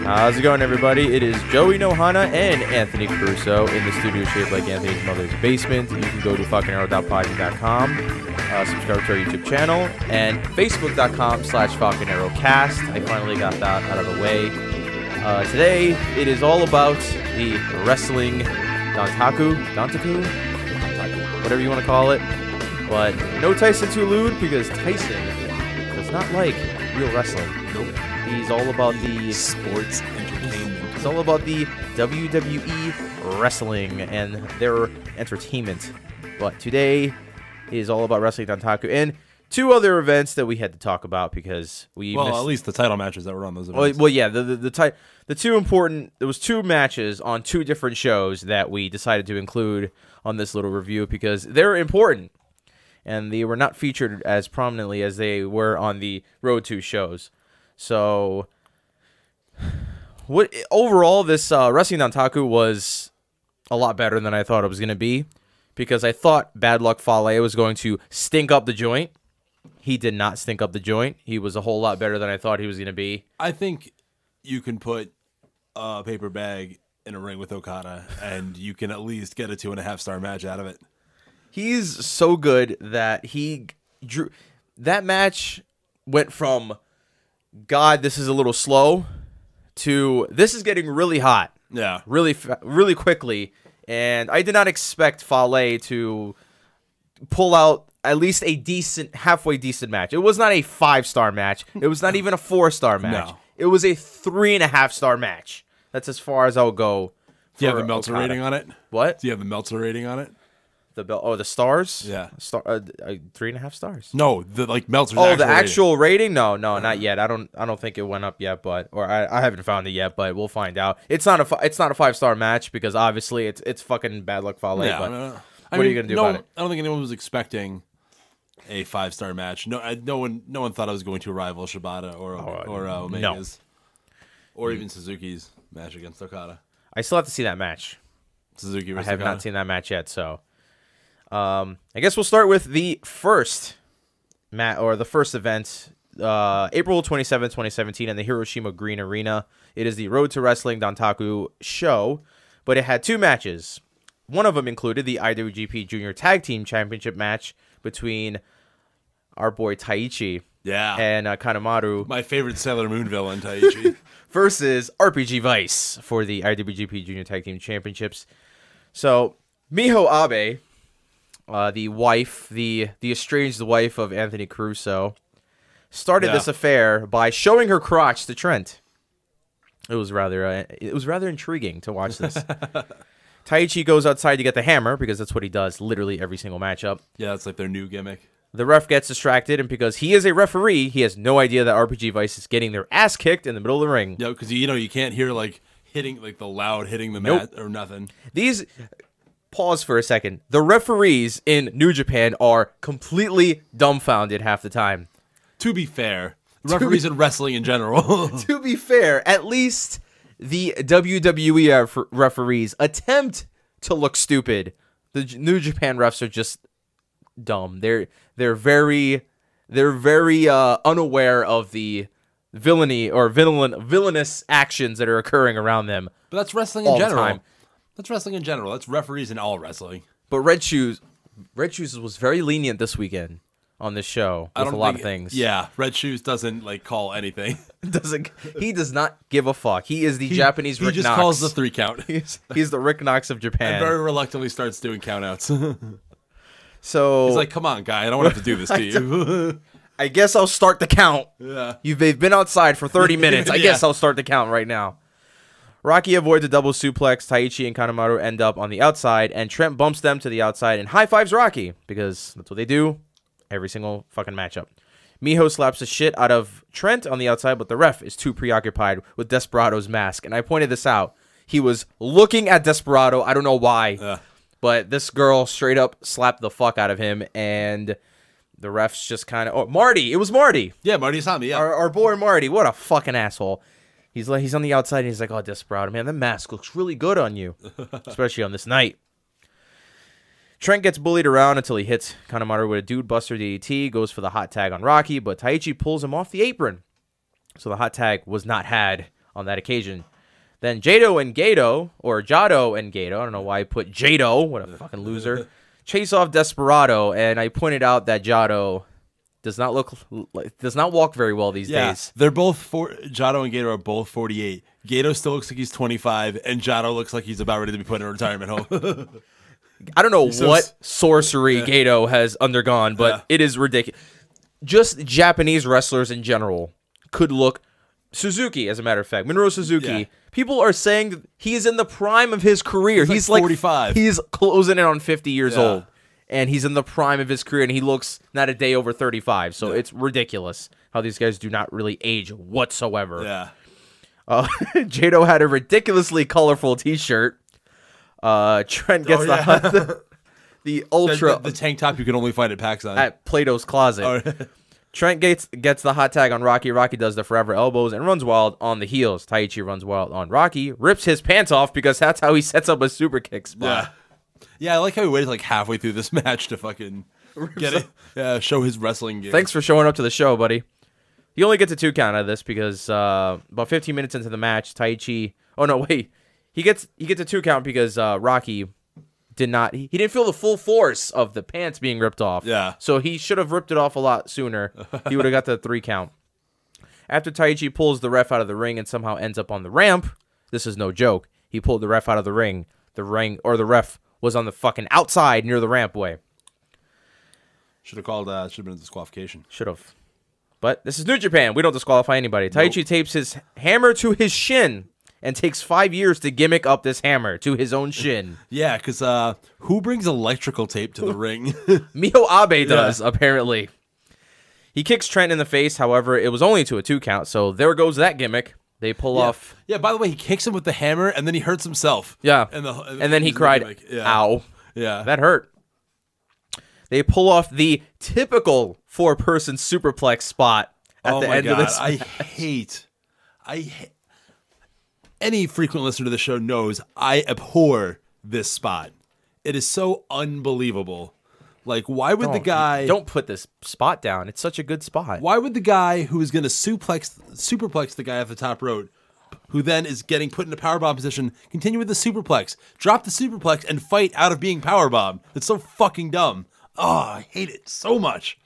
How's it going, everybody? It is Joey No Hana and Anthony Caruso in the studio shaped like Anthony's mother's basement. You can go to falconarrow.podbean.com, subscribe to our YouTube channel, and facebook.com/FalconArrowCast. I finally got that out of the way. Today, it is all about the Wrestling Dontaku, whatever you want to call it. But no Tyson too lewd, because Tyson does not like real wrestling. Nope. He's all about the sports entertainment. It's all about the WWE wrestling and their entertainment. But today is all about Wrestling Dontaku and two other events that we had to talk about because we missed. At least the title matches that were on those events. Well, yeah, the two important. There was two matches on two different shows that we decided to include on this little review because they're important and they were not featured as prominently as they were on the Road 2 shows. So, overall, this Wrestling Dontaku was a lot better than I thought it was going to be, because I thought Bad Luck Fale was going to stink up the joint. He did not stink up the joint. He was a whole lot better than I thought he was going to be. I think you can put a paper bag in a ring with Okada, and you can at least get a 2.5-star match out of it. He's so good that he drew. That match went from, God, this is a little slow, to this is getting really hot. Yeah. Really quickly. And I did not expect Fale to pull out at least a halfway decent match. It was not a 5-star match. It was not even a 4-star match. No. It was a 3.5-star match. That's as far as I'll go. Do you have the Meltzer rating on it? What? Do you have the Meltzer rating on it? The stars? Yeah. 3.5 stars. No, the Meltzer's the actual rating? No, not yet. I don't think it went up yet, I haven't found it yet, but we'll find out. It's not a 5-star match because obviously it's fucking Bad Luck Fale. Yeah, but what are you gonna do about it? I don't think anyone was expecting a 5-star match. No one thought I was going to rival Shibata or Omega's, or even Suzuki's match against Okada. I still have to see that match. Suzuki versus I have Okada. not seen that match yet, so. I guess we'll start with the first event, April 27, 2017, in the Hiroshima Green Arena. It is the Road to Wrestling Dontaku show, but it had two matches. One of them included the IWGP Junior Tag Team Championship match between our boy Taichi and Kanemaru. My favorite Sailor Moon villain, Taichi. versus RPG Vice for the IWGP Junior Tag Team Championships. So, Miho Abe, the wife, the estranged wife of Anthony Caruso, started this affair by showing her crotch to Trent. It was rather intriguing to watch this. Taichi goes outside to get the hammer because that's what he does literally every single matchup. Yeah, it's like their new gimmick. The ref gets distracted, and because he is a referee, he has no idea that RPG Vice is getting their ass kicked in the middle of the ring. Yeah, because you can't hear hitting the loud hitting the mat or nothing. Pause for a second. The referees in New Japan are completely dumbfounded half the time. To be fair, referees in wrestling in general. To be fair, at least the WWE referees attempt to look stupid. The New Japan refs are just dumb. They're very unaware of the villainy or villainous actions that are occurring around them. But that's wrestling in general. That's wrestling in general. That's referees in all wrestling. But Red Shoes was very lenient this weekend on this show with a lot of things. Yeah, Red Shoes doesn't call anything. He does not give a fuck. He is the Japanese Rick Knox. He just calls the 3 count. He's the Rick Knox of Japan. And very reluctantly starts doing countouts. So he's like, "Come on, guy, I don't want to have to do this to you." I guess I'll start the count. Yeah. They've been outside for 30 minutes. I guess I'll start the count right now. Rocky avoids a double suplex. Taichi and Kanemaru end up on the outside, and Trent bumps them to the outside and high-fives Rocky, because that's what they do every single fucking matchup. Miho slaps the shit out of Trent on the outside, but the ref is too preoccupied with Desperado's mask. And I pointed this out. He was looking at Desperado. I don't know why. But this girl straight up slapped the fuck out of him. And the refs just kind of... Oh, Marty. It was Marty. Yeah, Marty Asami, yeah. Our boy Marty. What a fucking asshole. He's on the outside, and he's like, oh, Desperado, man, that mask looks really good on you. Especially on this night. Trent gets bullied around until he hits Kanemaru with a Dude Buster DDT, goes for the hot tag on Rocky, but Taichi pulls him off the apron. So the hot tag was not had on that occasion. Then Jado and Gato, or Jado and Gato, I don't know why I put Jado, what a fucking loser, chase off Desperado, and I pointed out that Jado does not walk very well these days. They're both Jado and Gato are both 48. Gato still looks like he's 25, and Jado looks like he's about ready to be put in a retirement home. I don't know what sorcery Gato has undergone, but it is ridiculous. Just Japanese wrestlers in general could look... Suzuki, as a matter of fact, Minoru Suzuki, people are saying that he is in the prime of his career. He's like 45. He's closing in on 50 years old, and he's in the prime of his career, and he looks not a day over 35, so it's ridiculous how these guys do not really age whatsoever. Jado had a ridiculously colorful t-shirt. Trent gets the ultra the tank top you can only find at PacSun at Plato's Closet. Trent gets the hot tag on Rocky. Rocky does the forever elbows and runs wild on the heels. Taichi runs wild on Rocky, rips his pants off because that's how he sets up a super kick spot. I like how he waited like halfway through this match to fucking get it. Yeah, show his wrestling gear. Thanks for showing up to the show, buddy. He only gets a 2 count out of this because about 15 minutes into the match, Taichi. Oh no, wait. He gets a 2 count because Rocky he didn't feel the full force of the pants being ripped off. So he should have ripped it off a lot sooner. He would have got the 3 count. After Taichi pulls the ref out of the ring and somehow ends up on the ramp, this is no joke. He pulled the ref out of the ring. The ref was on the fucking outside near the rampway. Should have been a disqualification. Should have. But this is New Japan. We don't disqualify anybody. Taichi tapes his hammer to his shin and takes 5 years to gimmick up this hammer to his own shin. Yeah, because who brings electrical tape to the ring? Miho Abe does, apparently. He kicks Trent in the face, however, it was only to a 2 count, so there goes that gimmick. They pull off... Yeah, by the way, he kicks him with the hammer, and then he hurts himself. Yeah, and then he cried, ow. Yeah. That hurt. They pull off the typical 4-person superplex spot at the end of this match. I hate... Any frequent listener to the show knows I abhor this spot. It is so unbelievable. Like, why would the guy... Don't put this spot down. It's such a good spot. Why would the guy who is going to superplex the guy off the top rope, who then is getting put in a powerbomb position, continue with the superplex, drop the superplex, and fight out of being powerbombed? It's so fucking dumb. Oh, I hate it so much.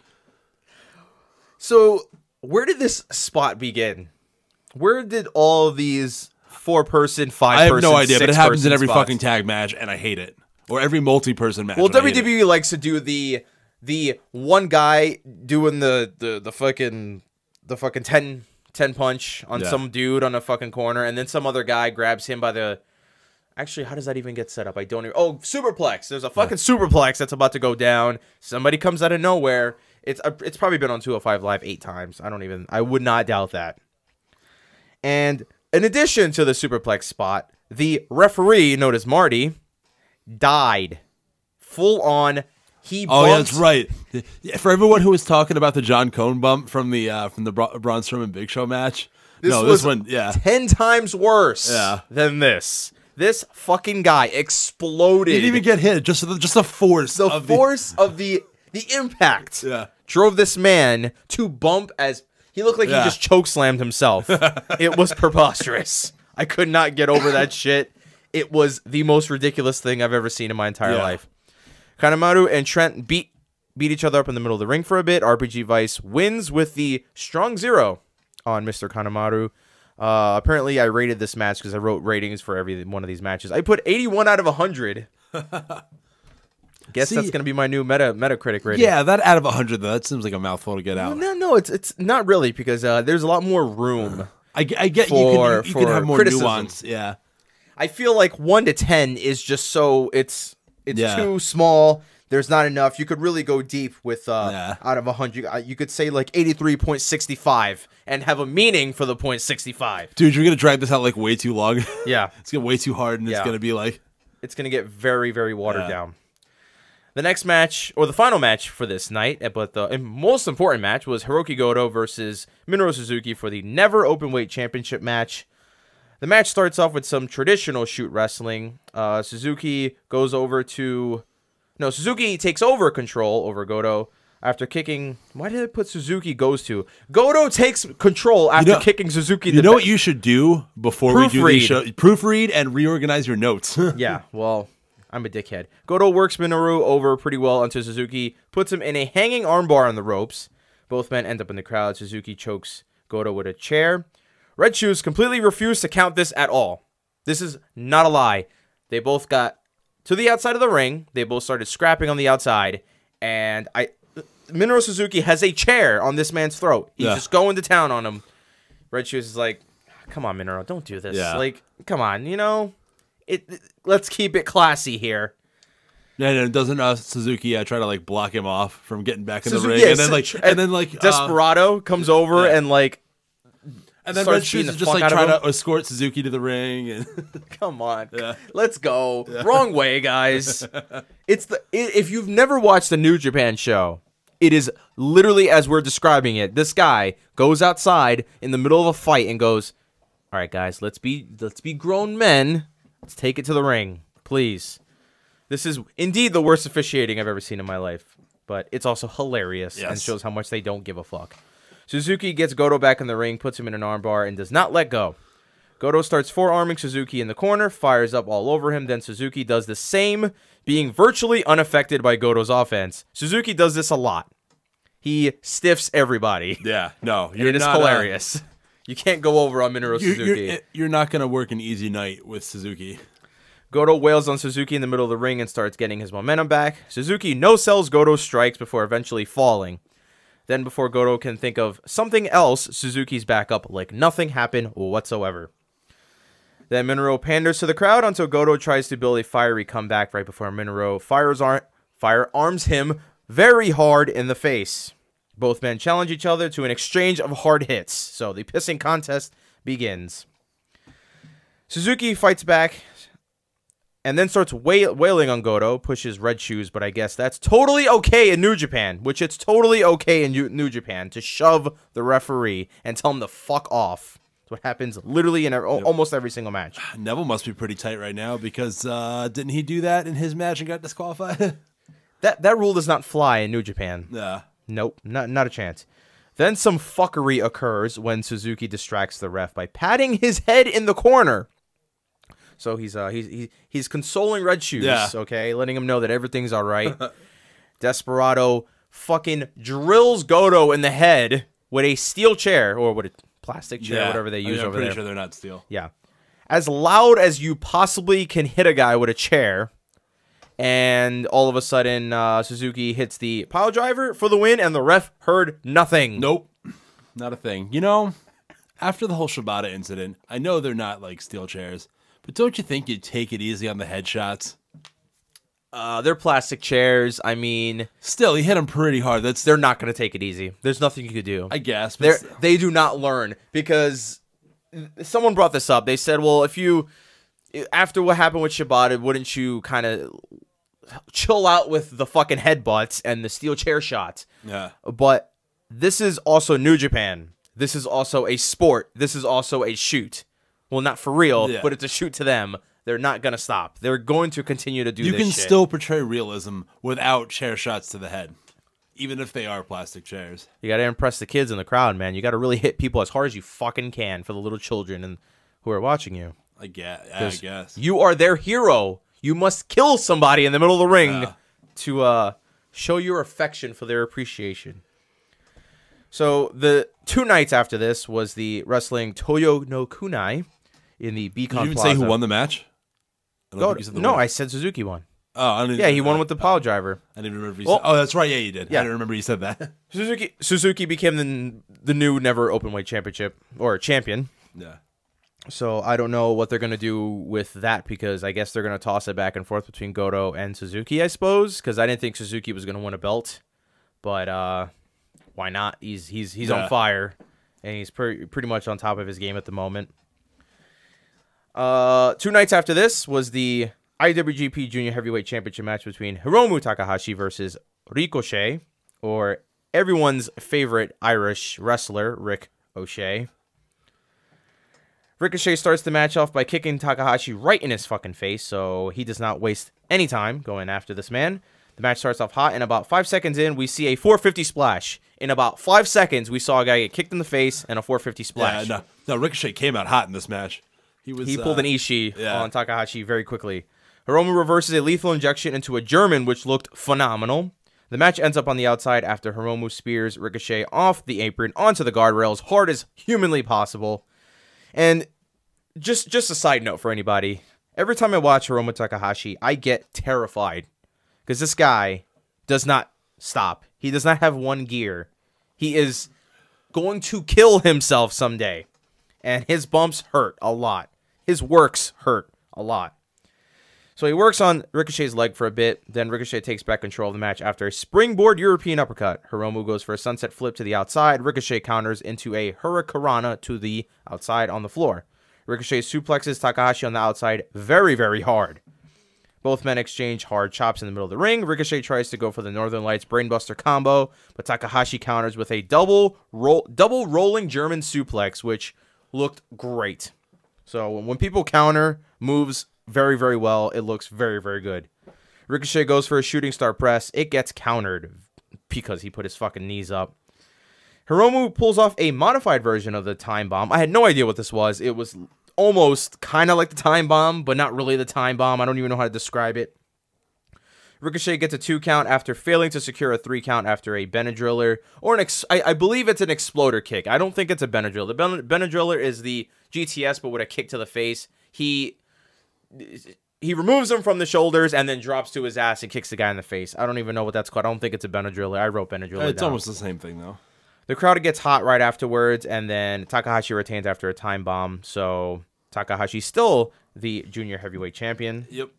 So, where did this spot begin? Where did all of these... 4-person, 5-person, I have no idea, but it happens in every spots. fucking tag match, and I hate it. Or every multi-person match. Well, WWE likes to do the one guy doing the fucking 10 punch on some dude on a fucking corner, and then some other guy grabs him by the... Actually, how does that even get set up? I don't even... Oh, superplex. There's a fucking superplex that's about to go down. Somebody comes out of nowhere. It's probably been on 205 Live 8 times. I would not doubt that. And... in addition to the superplex spot, the referee, known as Marty, died. Full on. He bumped. Oh, yeah, that's right. For everyone who was talking about the John Cone bump from the Braun Strowman Big Show match, this one, 10 times worse than this. This fucking guy exploded. He didn't even get hit. Just the force. The force of the impact drove this man to bump as... He looked like he just chokeslammed himself. It was preposterous. I could not get over that shit. It was the most ridiculous thing I've ever seen in my entire life. Kanemaru and Trent beat each other up in the middle of the ring for a bit. RPG Vice wins with the strong 0 on Mr. Kanemaru. Apparently, I rated this match because I wrote ratings for every one of these matches. I put 81 out of 100. Guess that's going to be my new Metacritic rating. Yeah, that out of 100, though, that seems like a mouthful to get out. No, it's not really, because there's a lot more room. I get you can have more criticism. Nuance. Yeah, I feel like 1 to 10 is just so it's too small. there's not enough. You could really go deep with out of 100. You could say like 83.65 and have a meaning for the .65. Dude, you're gonna drag this out like way too long. Yeah, it's gonna way too hard, and it's gonna be like it's gonna get very, very watered down. The next match, or the final match for this night, but the most important match, was Hiroki Goto versus Minoru Suzuki for the Never Openweight Championship match. The match starts off with some traditional shoot wrestling. Suzuki takes over control over Goto after kicking. Why did I put Suzuki goes to? Goto takes control after kicking Suzuki. You know what you should do before we do these shows? Proofread and reorganize your notes. Yeah, well, I'm a dickhead. Goto works Minoru over pretty well until Suzuki puts him in a hanging armbar on the ropes. Both men end up in the crowd. Suzuki chokes Goto with a chair. Red Shoes completely refused to count this at all. This is not a lie. They both got to the outside of the ring. They both started scrapping on the outside. And Minoru Suzuki has a chair on this man's throat. He's just going to town on him. Red Shoes is like, come on, Minoru, don't do this. Yeah. Like, come on, you know? Let's keep it classy here. Yeah, and doesn't Suzuki try to like block him off from getting back in the ring, and then Desperado comes over and like, and then Red Shoes is just like trying to escort Suzuki to the ring. And come on, let's go. Wrong way, guys. If you've never watched the New Japan show, it is literally as we're describing it. This guy goes outside in the middle of a fight and goes, "All right, guys, let's be grown men. Let's take it to the ring, please." This is indeed the worst officiating I've ever seen in my life, but it's also hilarious and shows how much they don't give a fuck. Suzuki gets Goto back in the ring, puts him in an armbar, and does not let go. Goto starts forearming Suzuki in the corner, fires up all over him, then Suzuki does the same, being virtually unaffected by Goto's offense. Suzuki does this a lot. He stiffs everybody. Yeah, no. It is hilarious. You can't go over on Minoru Suzuki. You're not going to work an easy night with Suzuki. Goto wails on Suzuki in the middle of the ring and starts getting his momentum back. Suzuki no-sells Goto's strikes before eventually falling. Then before Goto can think of something else, Suzuki's back up like nothing happened whatsoever. Then Minoru panders to the crowd until Goto tries to build a fiery comeback right before Minoru firearms him very hard in the face. Both men challenge each other to an exchange of hard hits, so the pissing contest begins. Suzuki fights back and then starts wailing on Goto, pushes Red Shoes, but I guess that's totally okay in New Japan, which it's totally okay in New Japan to shove the referee and tell him to fuck off. That's what happens literally in almost every single match. Neville must be pretty tight right now because didn't he do that in his match and got disqualified? That rule does not fly in New Japan. Yeah. Nope, not a chance. Then some fuckery occurs when Suzuki distracts the ref by patting his head in the corner. So he's consoling Red Shoes, okay, letting him know that everything's all right. Desperado fucking drills Goto in the head with a steel chair, or with a plastic chair, whatever they use over there. I'm pretty sure they're not steel. Yeah. As loud as you possibly can hit a guy with a chair. And all of a sudden, Suzuki hits the pile driver for the win, and the ref heard nothing. Nope. Not a thing. You know, after the whole Shibata incident, I know they're not like steel chairs, but don't you think you'd take it easy on the headshots? They're plastic chairs. I mean, still, he hit them pretty hard. They're not going to take it easy. There's nothing you could do. I guess. They do not learn, because someone brought this up. They said, well, after what happened with Shibata, wouldn't you kind of chill out with the fucking headbutts and the steel chair shots? Yeah. But this is also New Japan. This is also a sport. This is also a shoot. Well, not for real, but it's a shoot to them. They're not going to stop. They're going to continue to do this shit. You can still portray realism without chair shots to the head, even if they are plastic chairs. You got to impress the kids in the crowd, man. You got to really hit people as hard as you fucking can for the little children and who are watching you. I guess. You are their hero. You must kill somebody in the middle of the ring to show your affection for their appreciation. So the 2 nights after this was the Wrestling Toyo no Kunai in the Beacon Plaza. Did you even say who won the match? I said Suzuki won. Oh, he won with the pile driver. I didn't remember you said. Oh, that's right. Yeah, you did. Yeah. I didn't remember you said that. Suzuki became the new Never Openweight Championship or champion. Yeah. So I don't know what they're going to do with that because I guess they're going to toss it back and forth between Goto and Suzuki, I suppose, because I didn't think Suzuki was going to win a belt. But why not? He's on fire, and he's pretty much on top of his game at the moment. 2 nights after this was the IWGP Junior Heavyweight Championship match between Hiromu Takahashi versus Ricochet, or everyone's favorite Irish wrestler, Rick O'Shea. Ricochet starts the match off by kicking Takahashi right in his fucking face, so he does not waste any time going after this man. The match starts off hot, and about 5 seconds in, we see a 450 splash. In about 5 seconds, we saw a guy get kicked in the face and a 450 splash. Yeah, no, Ricochet came out hot in this match. He pulled an Ishii on Takahashi very quickly. Hiromu reverses a lethal injection into a German, which looked phenomenal. The match ends up on the outside after Hiromu spears Ricochet off the apron onto the guardrails, hard as humanly possible. And just a side note for anybody, every time I watch Hiromu Takahashi, I get terrified because this guy does not stop. He does not have one gear. He is going to kill himself someday, and his bumps hurt a lot. His works hurt a lot. So he works on Ricochet's leg for a bit, then Ricochet takes back control of the match after a springboard European uppercut. Hiromu goes for a sunset flip to the outside. Ricochet counters into a hurricanrana to the outside on the floor. Ricochet suplexes Takahashi on the outside very, very hard. Both men exchange hard chops in the middle of the ring. Ricochet tries to go for the Northern Lights brainbuster combo, but Takahashi counters with a double rolling German suplex, which looked great. So when people counter moves very, very well, it looks very, very good. Ricochet goes for a shooting star press. It gets countered because he put his fucking knees up. Hiromu pulls off a modified version of the time bomb. I had no idea what this was. It was almost kind of like the time bomb, but not really the time bomb. I don't even know how to describe it. Ricochet gets a 2 count after failing to secure a 3 count after a Benadryller, or I believe it's an exploder kick. I don't think it's a Benadryller. The Benadryller is the GTS, but with a kick to the face. He removes him from the shoulders and then drops to his ass and kicks the guy in the face. I don't even know what that's called. I don't think it's a Benadryller. I wrote Benadryller It's down. almost the same thing, though. The crowd gets hot right afterwards, and then Takahashi retains after a time bomb. So Takahashi's still the junior heavyweight champion. Yep.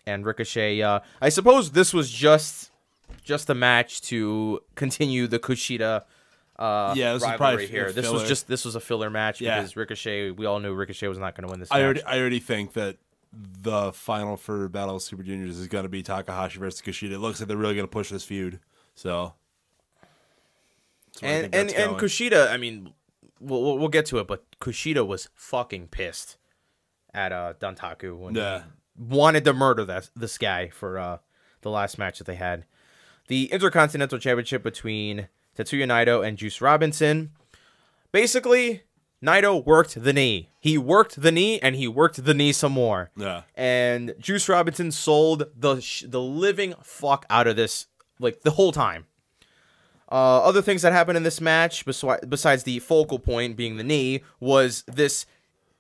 And Ricochet, I suppose this was just a match to continue the Kushida this rivalry is here. This was a filler match because Ricochet, we all knew Ricochet was not going to win this match. I already think that the final for Battle of Super Juniors is going to be Takahashi versus Kushida. It looks like they're really going to push this feud. So, and Kushida, I mean, we'll get to it, but Kushida was fucking pissed at Dontaku when he wanted to murder this guy for the last match that they had. The Intercontinental Championship between Tetsuya Naito and Juice Robinson. Basically, Naito worked the knee. He worked the knee, and he worked the knee some more. Yeah. And Juice Robinson sold the living fuck out of this, like, the whole time. Other things that happened in this match, besides the focal point being the knee, was this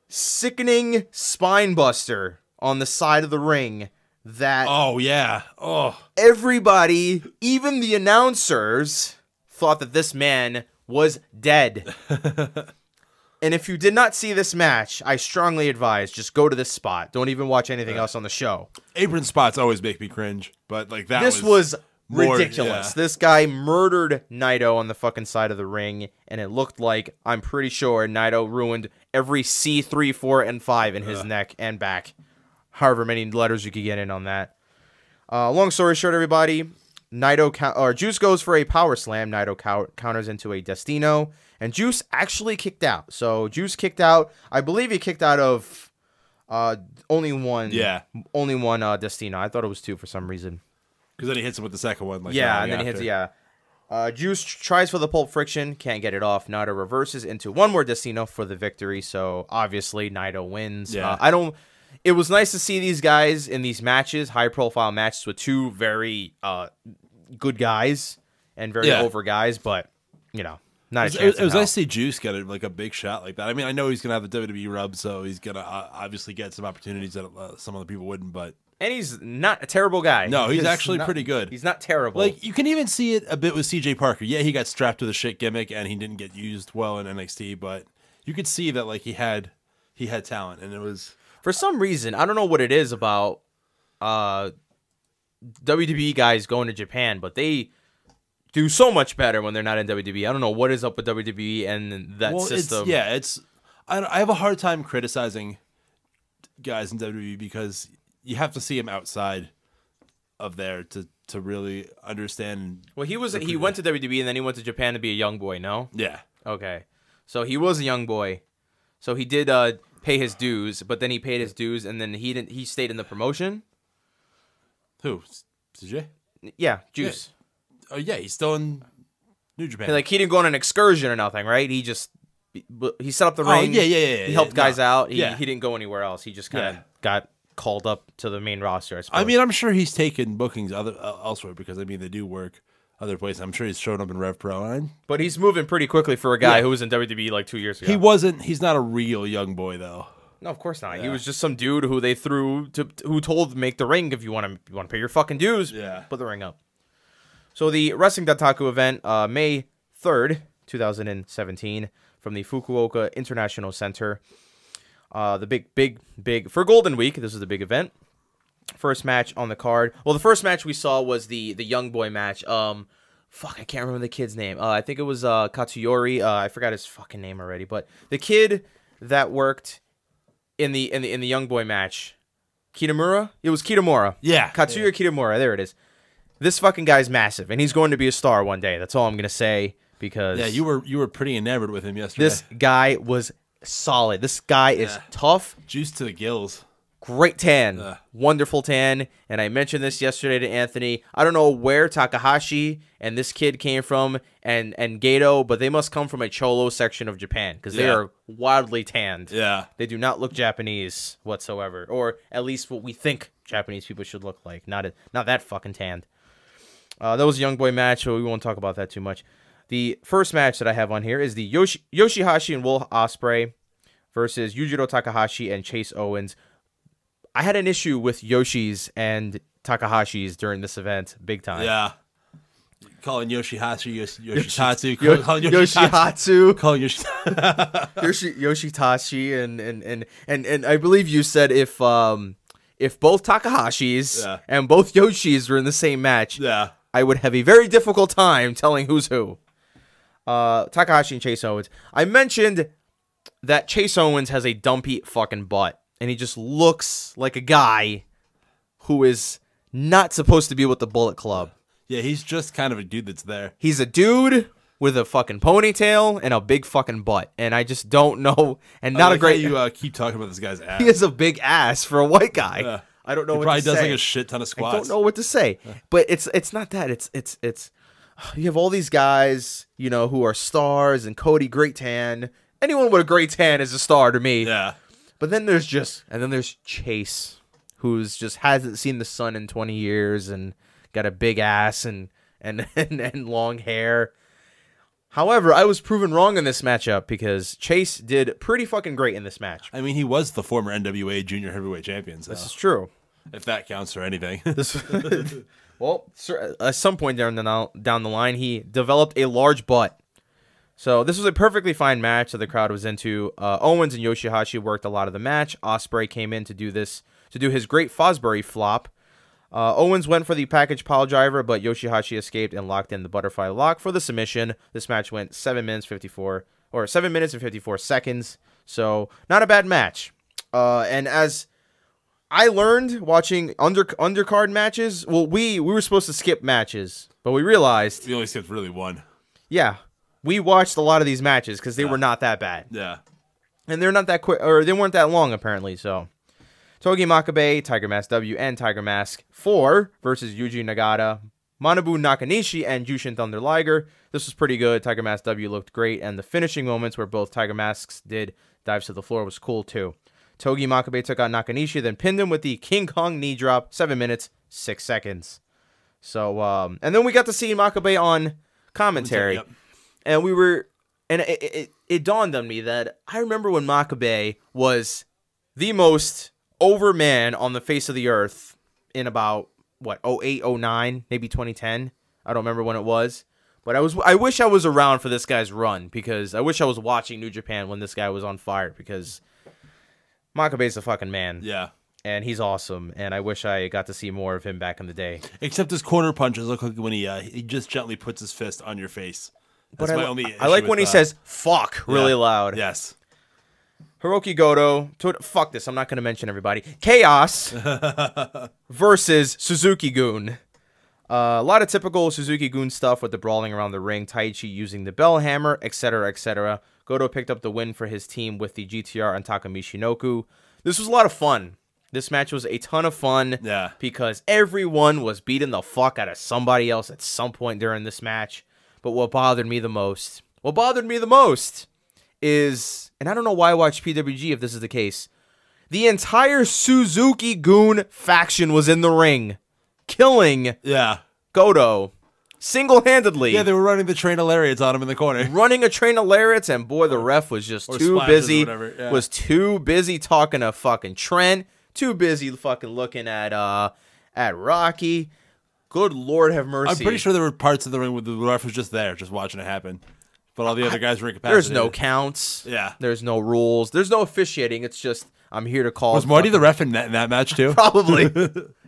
sickening spine buster on the side of the ring that... Oh, yeah. Oh. Everybody, even the announcers, thought that this man was dead. And if you did not see this match, I strongly advise just go to this spot. Don't even watch anything else on the show. Apron spots always make me cringe, but like that this was ridiculous. Yeah. This guy murdered Naito on the fucking side of the ring, and it looked like, I'm pretty sure, Naito ruined every C3, 4, and 5 in his neck and back. However many letters you could get in on that. Long story short, everybody, Juice goes for a power slam. Naito counters into a Destino, and Juice actually kicked out. So Juice kicked out. I believe he kicked out of only one. Yeah, only one Destino. I thought it was 2 for some reason. Because then he hits him with the second one. Like and then he hits. Yeah. Juice tries for the pulp friction, can't get it off. Naito reverses into one more Destino for the victory. So obviously Naito wins. Yeah. It was nice to see these guys in these matches, high-profile matches with 2 very good guys and very over guys, but, not a chance. It was nice to see Juice get a big shot like that. I mean, I know he's going to have the WWE rub, so he's going to obviously get some opportunities that some other people wouldn't, but... And he's not a terrible guy. No, he's actually pretty good. He's not terrible. Like, you can even see it a bit with CJ Parker. Yeah, he got strapped with a shit gimmick, and he didn't get used well in NXT, but you could see that, like, he had he had talent, and it was For some reason, I don't know what it is about WWE guys going to Japan, but they do so much better when they're not in WWE. I don't know what is up with WWE and that system. I have a hard time criticizing guys in WWE because you have to see them outside of there to really understand. Well, he went to WWE and then he went to Japan to be a young boy. No. Yeah. Okay. So he was a young boy. So he did pay his dues, but then he paid his dues and then he didn't. He stayed in the promotion. Who? CJ? Yeah, Juice. Yeah. Oh yeah, he's still in New Japan. Like he didn't go on an excursion or nothing, right? He just set up the ring. Yeah. He helped guys out. He didn't go anywhere else. He just kind of got called up to the main roster, I suppose. I mean, I'm sure he's taken bookings elsewhere because I mean they do work other places. I'm sure he's showing up in Rev Pro. But he's moving pretty quickly for a guy who was in WWE like 2 years ago. He's not a real young boy though. No, of course not. Yeah. He was just some dude who they threw to, who told make the ring if you want to pay your fucking dues. Yeah, put the ring up. So the Wrestling Dontaku event, May 3rd, 2017, from the Fukuoka International Center. The big for Golden Week. This is the big event. First match on the card. Well, the first match we saw was the young boy match. Fuck, I can't remember the kid's name. I think it was Katsuyori. I forgot his fucking name already. But the kid that worked in the young boy match, Kitamura. It was Kitamura. Yeah, Katsuya Kitamura. There it is. This fucking guy's massive, and he's going to be a star one day. That's all I'm gonna say. Because you were pretty enamored with him yesterday. This guy was solid. This guy is tough. Juice to the gills. Great tan. Wonderful tan. And I mentioned this yesterday to Anthony. I don't know where Takahashi and this kid came from and Gato, but they must come from a Cholo section of Japan because they are wildly tanned. Yeah. They do not look Japanese whatsoever, or at least what we think Japanese people should look like. Not that fucking tanned. That was a young boy match, so we won't talk about that too much. The first match that I have on here is the Yoshihashi and Will Ospreay versus Yujiro Takahashi and Chase Owens. I had an issue with Yoshi's and Takahashi's during this event, big time. Yeah. Calling Yoshihashi Yoshitatsu. Yoshihatsu. Calling Yoshitashi and I believe you said if both Takahashi's and both Yoshis were in the same match, I would have a very difficult time telling who's who. Takahashi and Chase Owens. I mentioned that Chase Owens has a dumpy fucking butt. And he just looks like a guy who is not supposed to be with the Bullet Club. Yeah, he's just kind of a dude that's there. He's a dude with a fucking ponytail and a big fucking butt. And I just don't know. And not a great... You keep talking about this guy's ass. He has a big ass for a white guy. I don't know what to say. He probably does like a shit ton of squats. I don't know what to say. But it's not that. It's you have all these guys, you know, who are stars, and Cody Great Tan. Anyone with a great tan is a star to me. Yeah. But then there's Chase, who's just hasn't seen the sun in 20 years and got a big ass and long hair. However, I was proven wrong in this matchup because Chase did pretty fucking great in this match. I mean, he was the former NWA Junior Heavyweight Champion. So this is true. If that counts for anything. Well, at some point down the line, he developed a large butt. So this was a perfectly fine match that the crowd was into. Owens and Yoshihashi worked a lot of the match. Ospreay came in to do his great Fosbury flop. Owens went for the package pile driver, but Yoshihashi escaped and locked in the butterfly lock for the submission. This match went 7 minutes and 54 seconds. So not a bad match. And as I learned watching undercard matches, well, we were supposed to skip matches, but we realized we only skipped really one. Yeah. We watched a lot of these matches because they were not that bad. Yeah. And they're not that quick, or they weren't that long, apparently. So, Togi Makabe, Tiger Mask W, and Tiger Mask 4 versus Yuji Nagata, Manabu Nakanishi, and Jushin Thunder Liger. This was pretty good. Tiger Mask W looked great, and the finishing moments where both Tiger Masks did dives to the floor was cool, too. Togi Makabe took out Nakanishi, then pinned him with the King Kong knee drop, 7 minutes, 6 seconds. So, and then we got to see Makabe on commentary. Yep. And it dawned on me that I remember when Makabe was the most over man on the face of the earth in about, 08, 09, maybe 2010. I don't remember when it was. But I wish I was around for this guy's run because I wish I was watching New Japan when this guy was on fire because Makabe's a fucking man. Yeah. And he's awesome, and I wish I got to see more of him back in the day. Except his corner punches look like when he just gently puts his fist on your face. That's But my only issue I like with, when he says "fuck" really loud. Yes. Hiroki Goto, fuck this, I'm not going to mention everybody. Chaos versus Suzuki-gun. A lot of typical Suzuki-gun stuff with the brawling around the ring, Taichi using the bell hammer, etc., etc. Goto picked up the win for his team with the GTR on Takamichinoku. This was a lot of fun. This match was a ton of fun because everyone was beating the fuck out of somebody else at some point during this match. But what bothered me the most is, and I don't know why I watch PWG if this is the case, the entire Suzuki-gun faction was in the ring, killing Goto single-handedly. Yeah, they were running the train of lariats on him in the corner. Running a train of lariats, and boy, the ref was just too busy. Was too busy talking to fucking Trent. Too busy fucking looking at Rocky. Good Lord have mercy. I'm pretty sure there were parts of the ring where the ref was just there, just watching it happen. But all the other guys were incapacitated. There's no counts. Yeah. There's no rules. There's no officiating. It's just, I'm here to call. Was Marty the ref in that match too? Probably.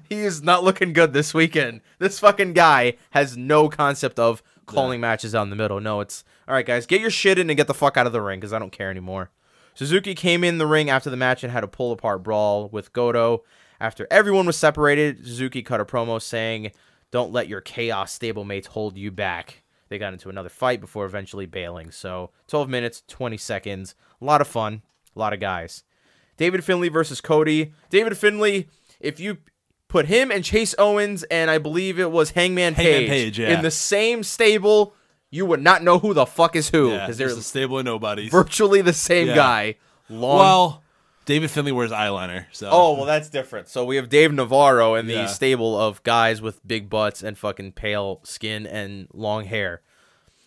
He is not looking good this weekend. This fucking guy has no concept of calling matches out in the middle. No, it's, all right, guys, get your shit in and get the fuck out of the ring because I don't care anymore. Suzuki came in the ring after the match and had a pull-apart brawl with Goto. After everyone was separated, Suzuki cut a promo saying, "Don't let your chaos stablemates hold you back." They got into another fight before eventually bailing. So 12 minutes, 20 seconds. A lot of fun. A lot of guys. David Finlay versus Cody. David Finlay, if you put him and Chase Owens and I believe it was Hangman Page in the same stable, you would not know who the fuck is who. Because they're a stable of nobodies. Virtually the same guy. Well, David Finlay wears eyeliner. So. Oh, well, that's different. So we have Dave Navarro in the stable of guys with big butts and fucking pale skin and long hair.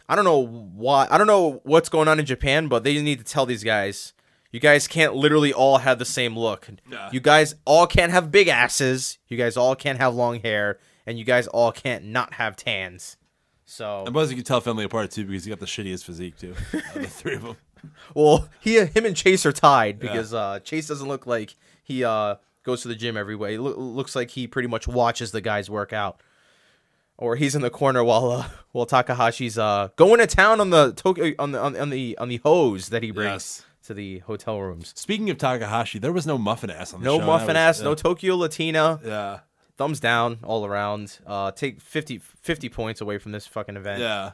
I don't know why. I don't know what's going on in Japan, but they need to tell these guys, you guys can't literally all have the same look. You guys all can't have big asses. You guys all can't have long hair. And you guys all can't not have tans. So, and plus, you can tell Finlay apart too because he got the shittiest physique too. The three of them. Well, him and Chase are tied because Chase doesn't look like he goes to the gym every way. Looks like he pretty much watches the guys work out, or he's in the corner while Takahashi's going to town on the hose that he brings to the hotel rooms. Speaking of Takahashi, there was no muffin ass on the show. No muffin ass, no Tokyo Latina. Yeah. Thumbs down all around. Take 50 points away from this fucking event. Yeah.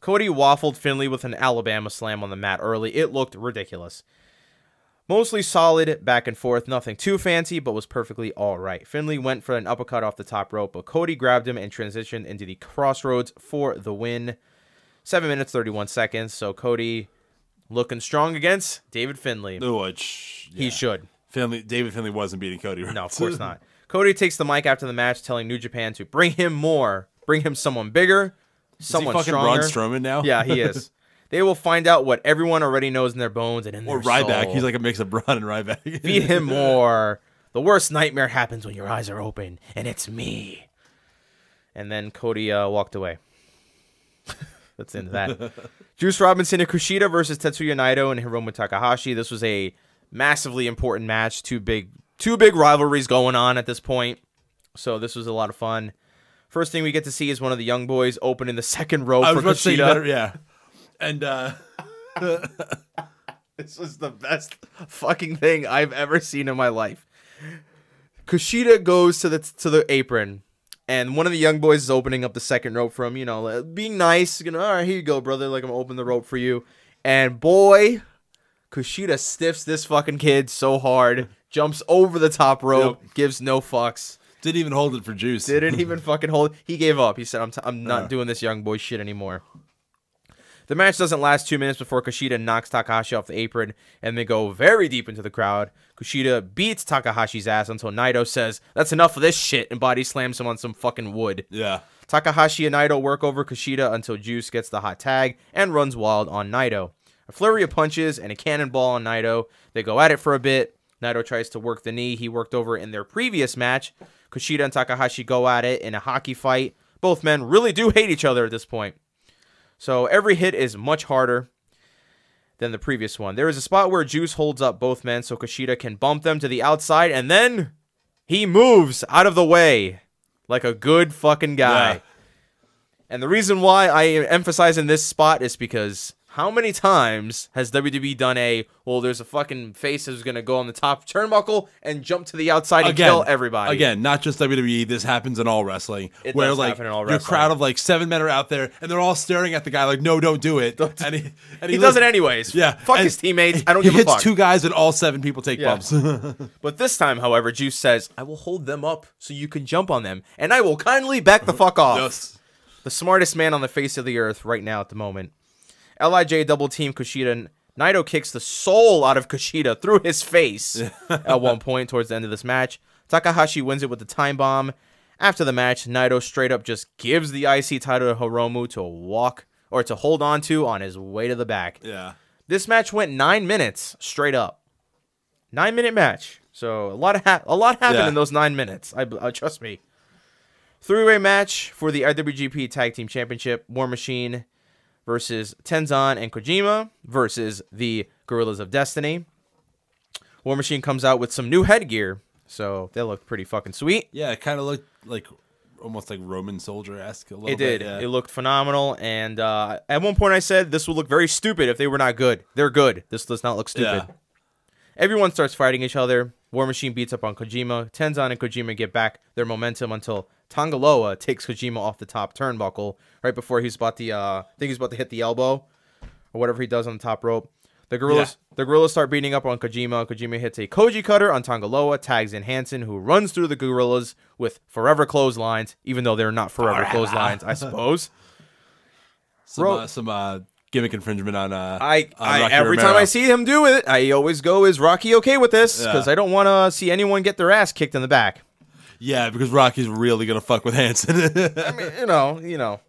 Cody waffled Finlay with an Alabama slam on the mat early. It looked ridiculous. Mostly solid, back and forth. Nothing too fancy, but was perfectly all right. Finlay went for an uppercut off the top rope, but Cody grabbed him and transitioned into the crossroads for the win. 7 minutes, 31 seconds. So Cody looking strong against David Finlay. He should. David Finlay wasn't beating Cody, right? No, of course not. Cody takes the mic after the match, telling New Japan to bring him more. Bring him someone bigger. Someone is he fucking stronger. Braun Strowman now? Yeah, he is. They will find out what everyone already knows in their bones and in their Ryback. soul. He's like a mix of Braun and Ryback. Feed him more. The worst nightmare happens when your eyes are open, and it's me. And then Cody walked away. That's into that. Juice Robinson and Kushida versus Tetsuya Naito and Hiromu Takahashi. This was a massively important match. Two big rivalries going on at this point. So this was a lot of fun. First thing we get to see is one of the young boys opening the second rope for Kushida. Yeah. And this was the best fucking thing I've ever seen in my life. Kushida goes to the apron, and one of the young boys is opening up the second rope for him, being nice, all right, here you go, brother, like, I'm gonna open the rope for you. And boy, Kushida stiffs this fucking kid so hard, jumps over the top rope, gives no fucks. Didn't even hold it for Juice. Didn't even fucking hold it. He gave up. He said, I'm not doing this young boy shit anymore. The match doesn't last 2 minutes before Kushida knocks Takahashi off the apron, and they go very deep into the crowd. Kushida beats Takahashi's ass until Naito says, "That's enough of this shit," and body slams him on some fucking wood. Yeah. Takahashi and Naito work over Kushida until Juice gets the hot tag and runs wild on Naito. A flurry of punches and a cannonball on Naito. They go at it for a bit. Naito tries to work the knee he worked over in their previous match. Kushida and Takahashi go at it in a hockey fight. Both men really do hate each other at this point. So every hit is much harder. than the previous one. There is a spot where Juice holds up both men so Kushida can bump them to the outside, and then he moves out of the way like a good fucking guy. Yeah. And the reason why I am emphasizing this spot is because how many times has WWE done there's a fucking face who's going to go on the top turnbuckle and jump to the outside and kill everybody. Again, not just WWE. This happens in all wrestling. It where does like happen in all your wrestling. crowd of like 7 men are out there and they're all staring at the guy like, no, don't do it. And he does it anyways. Yeah. Fuck and his teammates. I don't he give a hits fuck. 2 guys and all 7 people take Yeah. bumps. But this time, however, Juice says, I will hold them up so you can jump on them, and I will kindly back the fuck off. Yes. The smartest man on the face of the earth right now at the moment. LIJ double team Kushida. Naito kicks the soul out of Kushida through his face at one point towards the end of this match. Takahashi wins it with the time bomb. After the match, Naito straight up just gives the IC title to Hiromu to hold on to on his way to the back. Yeah. This match went 9 minutes straight up. 9-minute match. So a lot happened in those 9 minutes. I trust me. 3-way match for the IWGP Tag Team Championship. War Machine versus Tenzan and Kojima versus the Gorillas of Destiny. War Machine comes out with some new headgear, so they look pretty fucking sweet. Yeah, it kind of looked like almost like Roman soldier-esque a little It bit. did. Yeah. It looked phenomenal, and at one point I said this would look very stupid if they were not good. They're good. This does not look stupid. Yeah. Everyone starts fighting each other. War Machine beats up on Kojima. Tenzan and Kojima get back their momentum until Tangaloa takes Kojima off the top turnbuckle right before he's about to, I think he's about to hit the elbow or whatever he does on the top rope. The Gorillas start beating up on Kojima. Kojima hits a Koji cutter on Tangaloa, tags in Hansen, who runs through the Gorillas with forever clotheslines, even though they're not forever clotheslines, I suppose. Some gimmick infringement on I Rocky every Romero. time I see him do it, I always go, is Rocky okay with this? Because I don't want to see anyone get their ass kicked in the back. Yeah, because Rocky's really gonna fuck with Hansen. I mean, you know.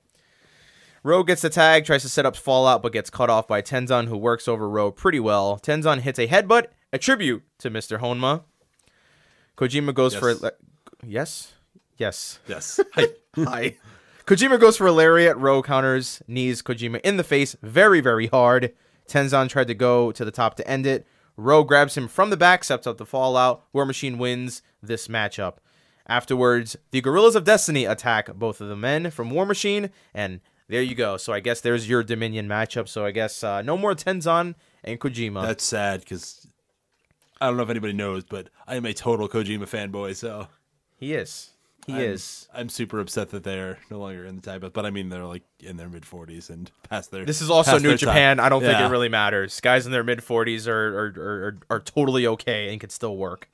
Rogue gets the tag, tries to set up Fallout, but gets cut off by Tenzan, who works over Rogue pretty well. Tenzan hits a headbutt, a tribute to Mr. Honma. Kojima goes for... Yes? Yes. Hi. Kojima goes for a lariat. Rogue counters, knees Kojima in the face very, very hard. Tenzan tried to go to the top to end it. Rogue grabs him from the back, sets up the Fallout. War Machine wins this matchup. Afterwards, the Gorillas of Destiny attack both of the men from War Machine, and there you go. So I guess there's your Dominion matchup. So I guess no more Tenzan and Kojima. That's sad because I don't know if anybody knows, but I am a total Kojima fanboy. So He is. I'm super upset that they're no longer in the tag, but I mean they're like in their mid-40s and past their. This is also past New their Japan. time. I don't think it really matters. Guys in their mid-40s are totally okay and can still work.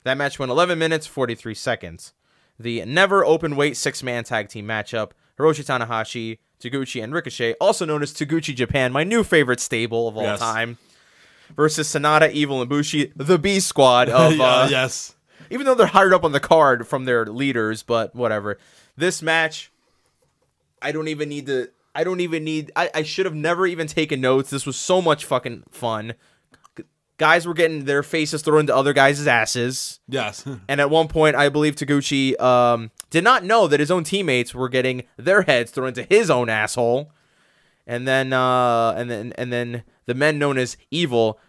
That match went 11 minutes, 43 seconds. The never open weight 6-man tag team matchup. Hiroshi Tanahashi, Taguchi, and Ricochet, also known as Taguchi Japan, my new favorite stable of all time, versus Sonata, Evil, and Bushi, the B Squad of yes. Even though they're hired up on the card from their leaders, but whatever. This match, I should have never even taken notes. This was so much fucking fun. Guys were getting their faces thrown into other guys' asses. Yes. And at one point, I believe Taguchi did not know that his own teammates were getting their heads thrown into his own asshole. And then the men known as Evil.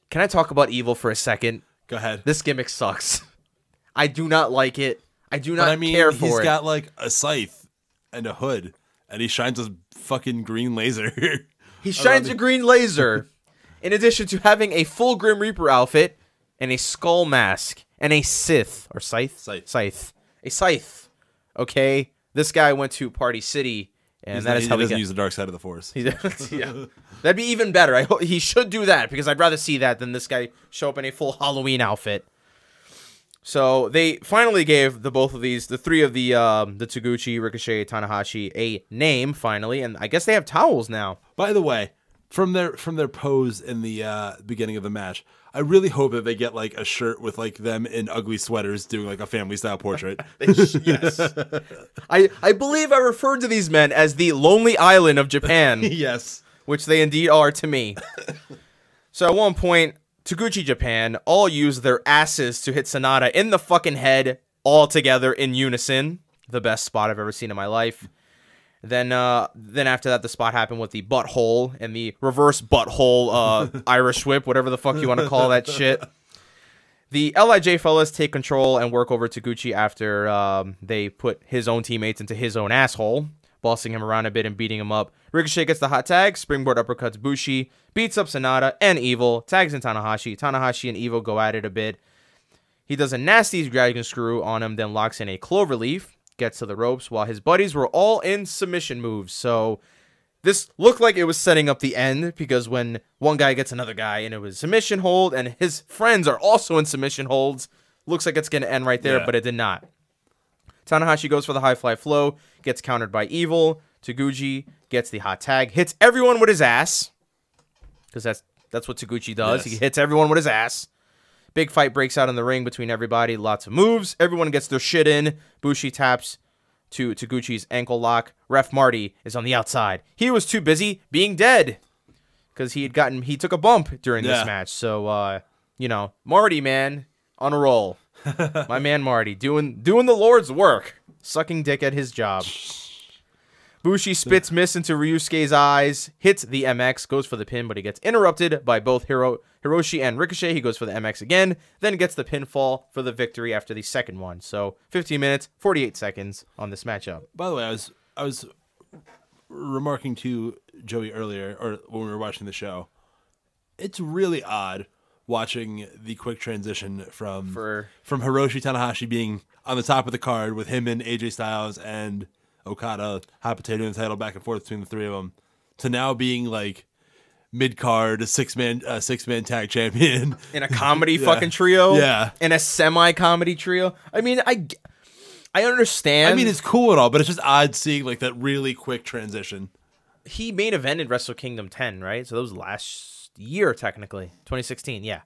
Can I talk about Evil for a second? Go ahead. This gimmick sucks. I do not like it. I do not care for it. He's got like a scythe and a hood, and he shines a fucking green laser. He shines a green laser, in addition to having a full Grim Reaper outfit and a skull mask and a scythe. Scythe. A scythe. Okay? This guy went to Party City, and that is how he doesn't use the dark side of the Force. Yeah. That'd be even better. He should do that, because I'd rather see that than this guy show up in a full Halloween outfit. So they finally gave the three of the Taguchi, Ricochet, Tanahashi a name finally, and I guess they have towels now. By the way, from their pose in the beginning of the match, I really hope that they get like a shirt with like them in ugly sweaters doing like a family style portrait. Yes. I believe I referred to these men as the Lonely Island of Japan. Yes. Which they indeed are to me. So at one point, Taguchi Japan all use their asses to hit Sonata in the fucking head all together in unison. The best spot I've ever seen in my life. Then after that, the spot happened with the butthole and the reverse butthole Irish whip, whatever the fuck you want to call that shit. The LIJ fellas take control and work over Taguchi after they put his own teammates into his own asshole, bossing him around a bit and beating him up. Ricochet gets the hot tag, springboard uppercuts Bushi, beats up Sonata and Evil, tags in Tanahashi. Tanahashi and Evil go at it a bit. He does a nasty dragon screw on him, then locks in a cloverleaf, gets to the ropes, while his buddies were all in submission moves. So this looked like it was setting up the end, because when one guy gets another guy and it was submission hold, and his friends are also in submission holds, looks like it's going to end right there, but it did not. Tanahashi goes for the high fly flow, gets countered by Evil. Taguchi gets the hot tag, hits everyone with his ass, because that's what Taguchi does. He hits everyone with his ass. Big fight breaks out in the ring between everybody. Lots of moves. Everyone gets their shit in. Bushi taps to Taguchi's ankle lock. Ref Marty is on the outside. He was too busy being dead because he took a bump during this match. So, Marty, man, on a roll. My man Marty doing the Lord's work, sucking dick at his job. Bushi spits miss into Ryusuke's eyes, hits the MX, goes for the pin, but he gets interrupted by both Hiroshi and Ricochet. He goes for the MX again, then gets the pinfall for the victory after the second one. So 15 minutes, 48 seconds on this matchup. By the way, I was remarking to Joey earlier, or when we were watching the show, it's really odd watching the quick transition from Hiroshi Tanahashi being on the top of the card with him and AJ Styles and Okada, hot potato in the title back and forth between the three of them, to now being like mid-card, six-man tag champion in a comedy fucking trio, in a semi-comedy trio. I mean, I understand. I mean, it's cool and all, but it's just odd seeing like that really quick transition. He main evented Wrestle Kingdom 10, right? So that was last year, technically, 2016. Yeah.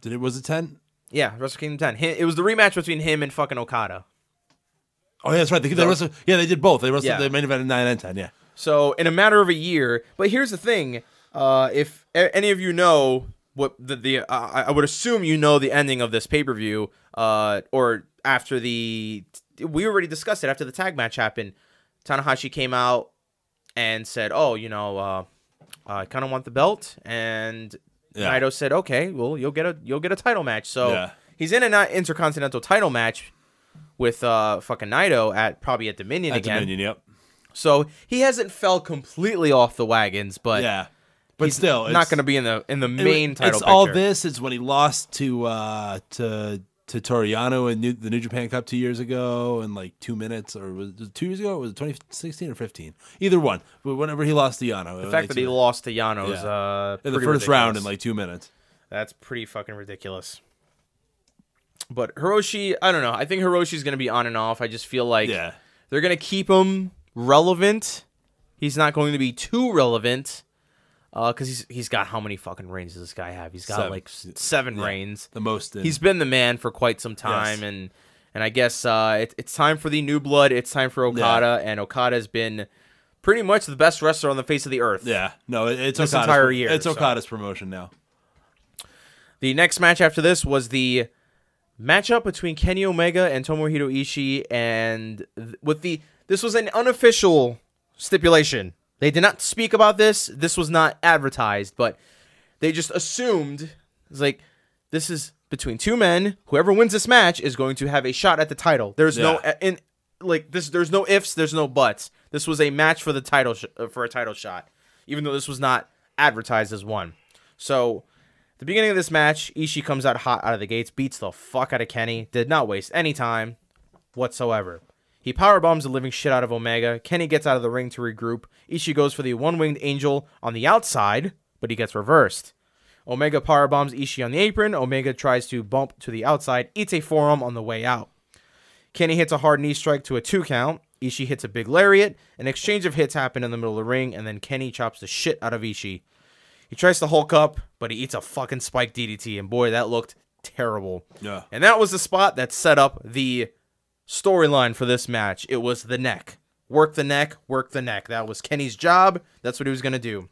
Was it 10? Yeah, Wrestle Kingdom 10. It was the rematch between him and fucking Okada. Oh, yeah, that's right. They did both. They wrestled the main event in 9 and 10, yeah. So, in a matter of a year. But here's the thing. If any of you know what I would assume you know the ending of this pay-per-view, or after we already discussed it, after the tag match happened, Tanahashi came out and said, I kind of want the belt. And Naito said, okay, well, you'll get a title match. So, he's in an Intercontinental title match with fucking Naito probably at Dominion again. Dominion, yep. So he hasn't fell completely off the wagons, but but still, not going to be in the main title. It's picture. All this is when he lost to Toriano in the New Japan Cup 2 years ago in like 2 minutes, or was it 2 years ago? Or was it 2016 or 15? Either one. But whenever he lost to Yano, the fact that he lost to Yano is in the first round in like 2 minutes. That's pretty fucking ridiculous. But Hiroshi, I don't know. I think Hiroshi's going to be on and off. I just feel like they're going to keep him relevant. He's not going to be too relevant because he's got how many fucking reigns does this guy have? He's got seven reigns. The most. He's been the man for quite some time, and I guess it's time for the new blood. It's time for Okada, and Okada's been pretty much the best wrestler on the face of the earth. Yeah, no, it's this entire year. It's Okada's promotion now. The next match after this was the matchup between Kenny Omega and Tomohiro Ishii, and this was an unofficial stipulation. They did not speak about this. This was not advertised, but they just assumed it's like this is between two men. Whoever wins this match is going to have a shot at the title. There's no there's no ifs, there's no buts. This was a match for the title for a title shot, even though this was not advertised as one. So the beginning of this match, Ishii comes out hot out of the gates, beats the fuck out of Kenny, did not waste any time whatsoever. He powerbombs the living shit out of Omega. Kenny gets out of the ring to regroup. Ishii goes for the one-winged angel on the outside, but he gets reversed. Omega powerbombs Ishii on the apron. Omega tries to bump to the outside, eats a forearm on the way out. Kenny hits a hard knee strike to a 2 count. Ishii hits a big lariat. An exchange of hits happen in the middle of the ring, and then Kenny chops the shit out of Ishii. He tries to Hulk up, but he eats a fucking spike DDT, and boy, that looked terrible. Yeah. And that was the spot that set up the storyline for this match. It was the neck. Work the neck, work the neck. That was Kenny's job. That's what he was going to do.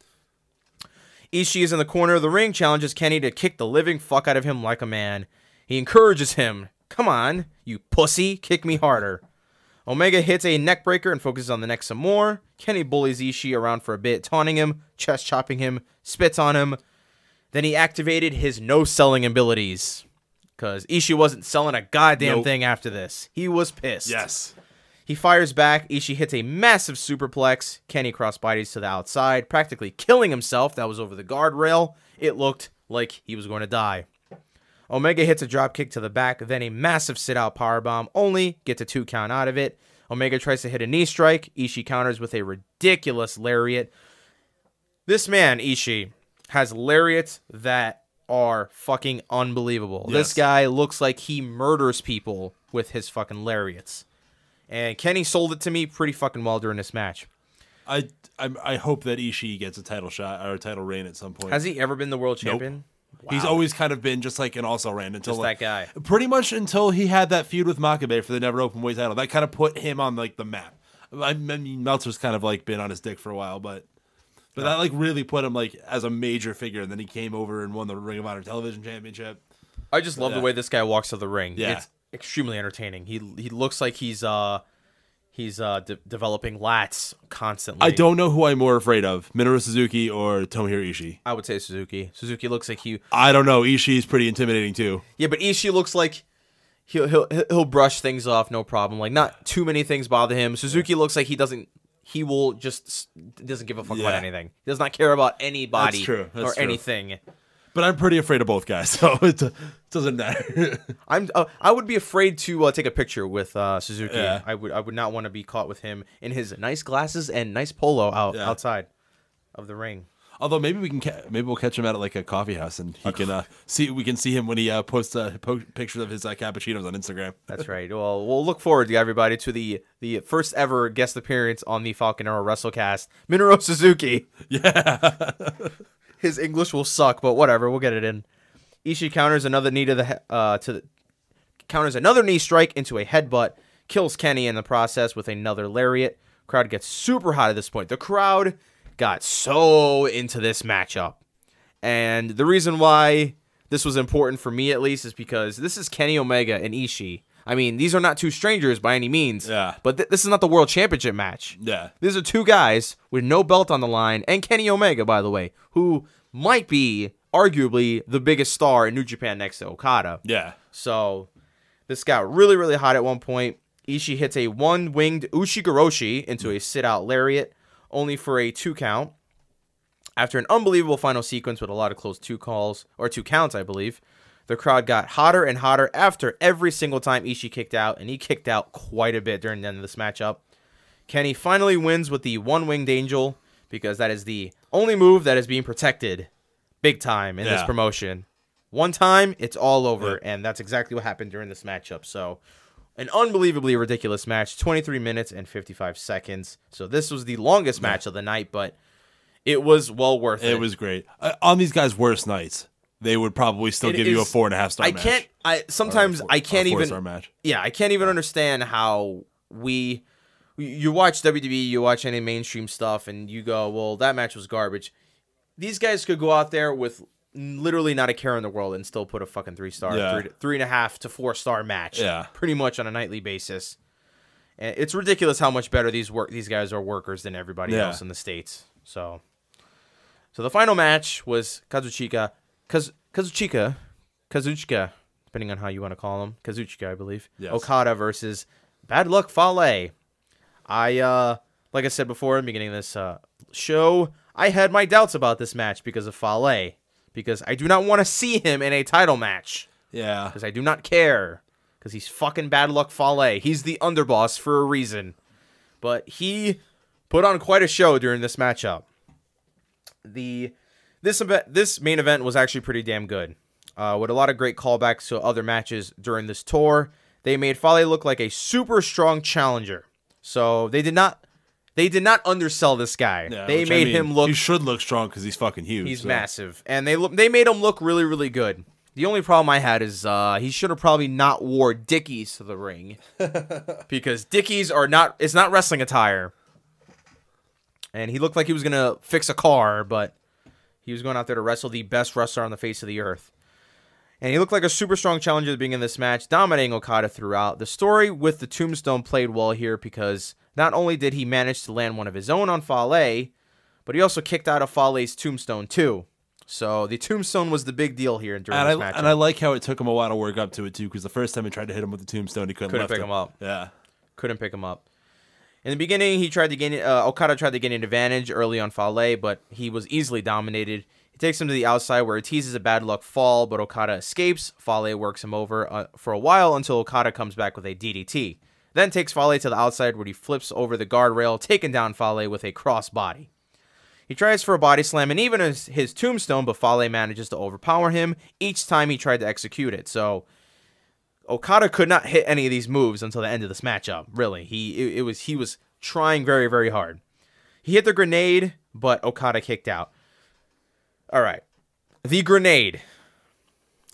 Ishii is in the corner of the ring, challenges Kenny to kick the living fuck out of him like a man. He encourages him. Come on, you pussy, kick me harder. Omega hits a neck breaker and focuses on the neck some more. Kenny bullies Ishii around for a bit, taunting him, chest chopping him, spits on him. Then he activated his no-selling abilities. Because Ishii wasn't selling a goddamn thing after this. He was pissed. Yes. He fires back. Ishii hits a massive superplex. Kenny crossbodies to the outside, practically killing himself. That was over the guardrail. It looked like he was going to die. Omega hits a dropkick to the back, then a massive sit-out powerbomb, only gets a 2 count out of it. Omega tries to hit a knee strike. Ishii counters with a ridiculous lariat. This man, Ishii, has lariats that are fucking unbelievable. Yes. This guy looks like he murders people with his fucking lariats. And Kenny sold it to me pretty fucking well during this match. I hope that Ishii gets a title shot or a title reign at some point. Has he ever been the world champion? Nope. Wow. He's always kind of been just like an also-ran until Just that guy. Pretty much until he had that feud with Makabe for the never open weight title. That kind of put him on like the map. I mean, Meltzer's kind of like been on his dick for a while, but that like really put him like as a major figure. And then he came over and won the Ring of Honor Television Championship. I just love the way this guy walks to the ring. Yeah. It's extremely entertaining. He looks like he's developing lats constantly. I don't know who I'm more afraid of, Minoru Suzuki or Tomohiro Ishii. I would say Suzuki. Suzuki looks like he. I don't know. Ishii's pretty intimidating too. Yeah, but Ishii looks like he'll brush things off, no problem. Like not too many things bother him. Suzuki looks like he doesn't give a fuck about anything. He does not care about anybody That's true. Anything. But I'm pretty afraid of both guys, so it doesn't matter. I would be afraid to take a picture with Suzuki. Yeah. I would not want to be caught with him in his nice glasses and nice polo outside of the ring. Although maybe we'll catch him at like a coffee house and he can we can see him when he posts pictures of his cappuccinos on Instagram. That's right. Well, we'll look forward, everybody, to the first ever guest appearance on the Falcon Arrow WrestleCast. Minoru Suzuki. Yeah. His English will suck, but whatever. We'll get it in. Ishii counters another knee counters another knee strike into a headbutt, kills Kenny in the process with another lariat. Crowd gets super hot at this point. The crowd got so into this matchup, and the reason why this was important for me, at least, is because this is Kenny Omega and Ishii. I mean, these are not two strangers by any means. Yeah. But this is not the World Championship match. Yeah. These are two guys with no belt on the line, and Kenny Omega, by the way, who might be arguably the biggest star in New Japan next to Okada. Yeah. So this got really, really hot at one point. Ishii hits a one-winged Ushigoroshi into a sit-out lariat, only for a 2 count. After an unbelievable final sequence with a lot of close 2 counts, I believe, the crowd got hotter and hotter after every single time Ishii kicked out, and he kicked out quite a bit during the end of this matchup. Kenny finally wins with the one-winged angel, because that is the only move that is being protected big time in this promotion. One time, it's all over, and that's exactly what happened during this matchup. So, an unbelievably ridiculous match, 23 minutes and 55 seconds. So this was the longest match of the night, but it was well worth it. It was great. On these guys' worst nights, they would probably still give you a 4.5 star match. I can't even. 4-star match. Yeah, I can't even understand how you watch WWE, you watch any mainstream stuff, and you go, well, that match was garbage. These guys could go out there with literally not a care in the world and still put a fucking 3-star, 3.5 to 4-star match, pretty much on a nightly basis. And it's ridiculous how much better these guys are workers than everybody else in the States. So the final match was Kazuchika, depending on how you want to call him, Kazuchika, I believe. Yes. Okada versus Bad Luck Fale. Like I said before in the beginning of this show, I had my doubts about this match because of Fale. Because I do not want to see him in a title match. Yeah. Because I do not care. Because he's fucking Bad Luck Fale. He's the underboss for a reason. But he put on quite a show during this matchup. This main event was actually pretty damn good. With a lot of great callbacks to other matches during this tour. They made Fale look like a super strong challenger. So they did not undersell this guy. Yeah, they made him look. He should look strong because he's fucking huge. He's massive, and they made him look really, really good. The only problem I had is he should have probably not wore Dickies to the ring because Dickies are not. It's not wrestling attire, and he looked like he was gonna fix a car, but he was going out there to wrestle the best wrestler on the face of the earth. And he looked like a super strong challenger at the beginning of this match, dominating Okada throughout. The story with the tombstone played well here because not only did he manage to land one of his own on Fale, but he also kicked out of Fale's tombstone too. So the tombstone was the big deal here during this match. And I like how it took him a while to work up to it too, because the first time he tried to hit him with the tombstone, he couldn't pick him up. Yeah, couldn't pick him up. In the beginning, he tried to gain Okada tried to gain an advantage early on Fale, but he was easily dominated. He takes him to the outside where he teases a bad luck fall, but Okada escapes. Fale works him over for a while until Okada comes back with a DDT. Then takes Fale to the outside where he flips over the guardrail, taking down Fale with a crossbody. He tries for a body slam and even his tombstone, but Fale manages to overpower him each time he tried to execute it. So Okada could not hit any of these moves until the end of this matchup. Really, he was trying very, very hard. He hit the grenade, but Okada kicked out. All right, the grenade.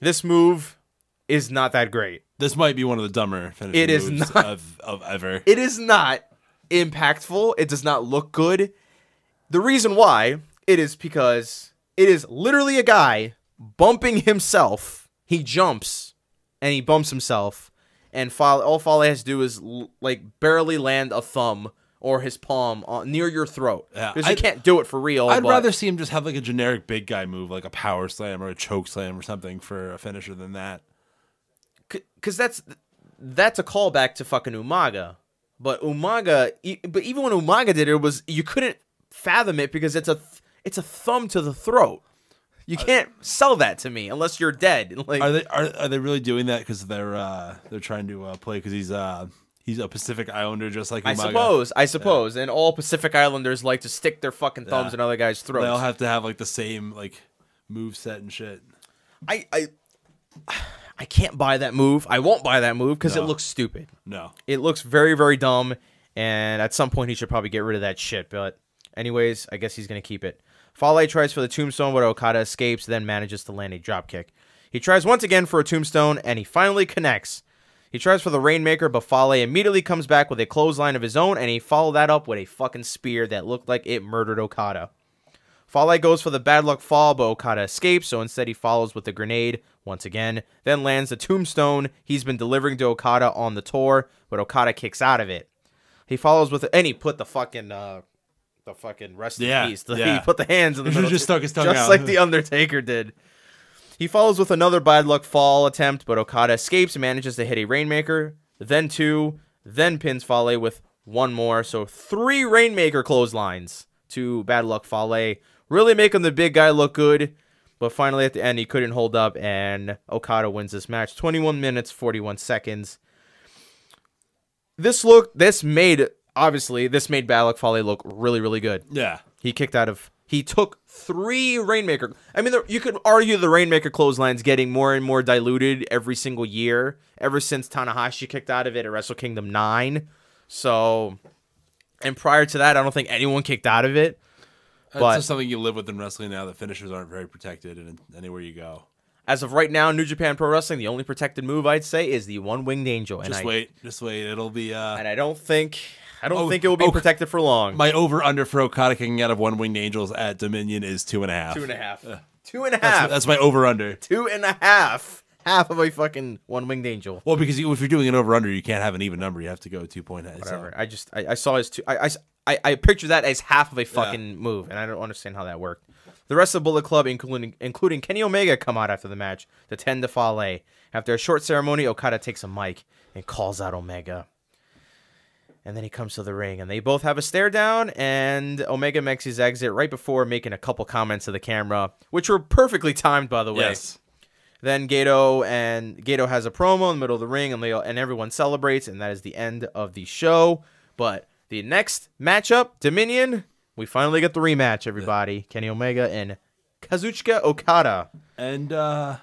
This move is not that great. This might be one of the dumber finishing moves of ever. It is not impactful. It does not look good. The reason why it is because it is literally a guy bumping himself. He jumps and he bumps himself, and all Fale has to do is like barely land a thumb or his palm near your throat. Because he can't do it for real. I'd rather see him just have like a generic big guy move, like a power slam or a choke slam or something for a finisher than that. Because that's a callback to fucking Umaga. But even when Umaga did it, you couldn't fathom it because it's a thumb to the throat. You can't sell that to me unless you're dead. Like, are they really doing that because they're trying to play because he's a Pacific Islander just like Umaga? I suppose, and all Pacific Islanders like to stick their fucking thumbs in other guys' throats. They all have to have like the same like move set and shit. I can't buy that move. I won't buy that move because it looks stupid. No, it looks very, very dumb, and at some point he should probably get rid of that shit. But anyways, I guess he's gonna keep it. Fale tries for the tombstone, but Okada escapes, then manages to land a dropkick. He tries once again for a tombstone, and he finally connects. He tries for the Rainmaker, but Fale immediately comes back with a clothesline of his own, and he followed that up with a fucking spear that looked like it murdered Okada. Fale goes for the bad luck fall, but Okada escapes, so instead he follows with the grenade once again, then lands the tombstone he's been delivering to Okada on the tour, but Okada kicks out of it. He follows with and he put the fucking rest in peace. He put the hands in the middle. Just stuck his tongue just out. like the Undertaker did. He follows with another bad luck fall attempt, but Okada escapes and manages to hit a Rainmaker, then two, then pins Fale with one more. So 3 Rainmaker clotheslines to bad luck Fale, really making the big guy look good. But finally at the end he couldn't hold up, and Okada wins this match. 21 minutes, 41 seconds. This made bad luck Fale look really, really good. Yeah. He took 3 Rainmaker. I mean, you could argue the Rainmaker clotheslines getting more and more diluted every single year, ever since Tanahashi kicked out of it at Wrestle Kingdom 9. So, and prior to that, I don't think anyone kicked out of it. That's just something you live with in wrestling now, that finishers aren't very protected and anywhere you go. As of right now, New Japan Pro Wrestling, the only protected move I'd say is the One-Winged Angel. Just wait. It'll be... And I don't think it will be protected for long. My over-under for Okada kicking out of One-Winged Angels at Dominion is 2.5. 2.5. 2.5. That's my over-under. 2.5. Half of a fucking One-Winged Angel. Well, because if you're doing an over-under, you can't have an even number. You have to go 2.8. Whatever. So. I saw his two. I picture that as half of a fucking move, and I don't understand how that worked. The rest of the Bullet Club, including Kenny Omega, come out after the match to tend to Fale. After a short ceremony, Okada takes a mic and calls out Omega. And then he comes to the ring, and they both have a stare down, and Omega makes his exit right before making a couple comments to the camera, which were perfectly timed, by the way. Yes. Then Gato has a promo in the middle of the ring, and everyone celebrates, and that is the end of the show. But the next matchup, Dominion, we finally get the rematch, everybody. Kenny Omega and Kazuchika Okada. And I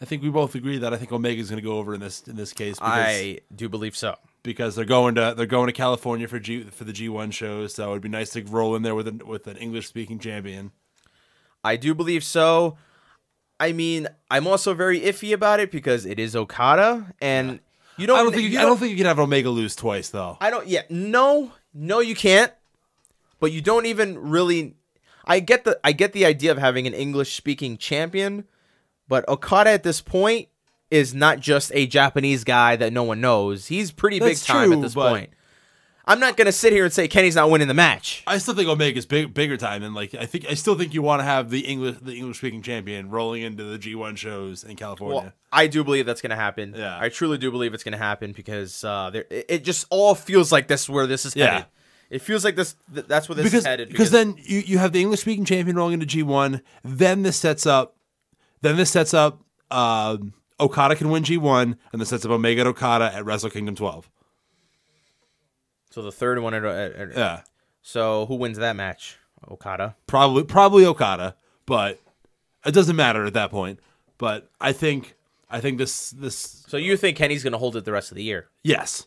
think we both agree that I think Omega's going to go over in this case. Because, I do believe so. Because they're going to California for the G1 shows, so it'd be nice to roll in there with an English-speaking champion. I do believe so. I mean, I'm also very iffy about it because it is Okada, and I don't think you can have Omega lose twice, though. No, you can't. But you don't even really. I get the idea of having an English-speaking champion, But Okada at this point is not just a Japanese guy that no one knows. He's pretty big time at this point. I'm not gonna sit here and say Kenny's not winning the match. I still think Omega's bigger time, and like I still think you want to have the English speaking champion rolling into the G1 shows in California. Well, I do believe that's gonna happen. Yeah. I truly do believe it's gonna happen because it just all feels like this where this is headed. It feels like that's where this is headed. Because then you have the English speaking champion rolling into G1. Then this sets up. Okada can win G1, and this sets up Omega and Okada at Wrestle Kingdom 12. So the third one yeah. So who wins that match? Okada. Probably Okada, but it doesn't matter at that point. But I think this. So you think Kenny's going to hold it the rest of the year? Yes,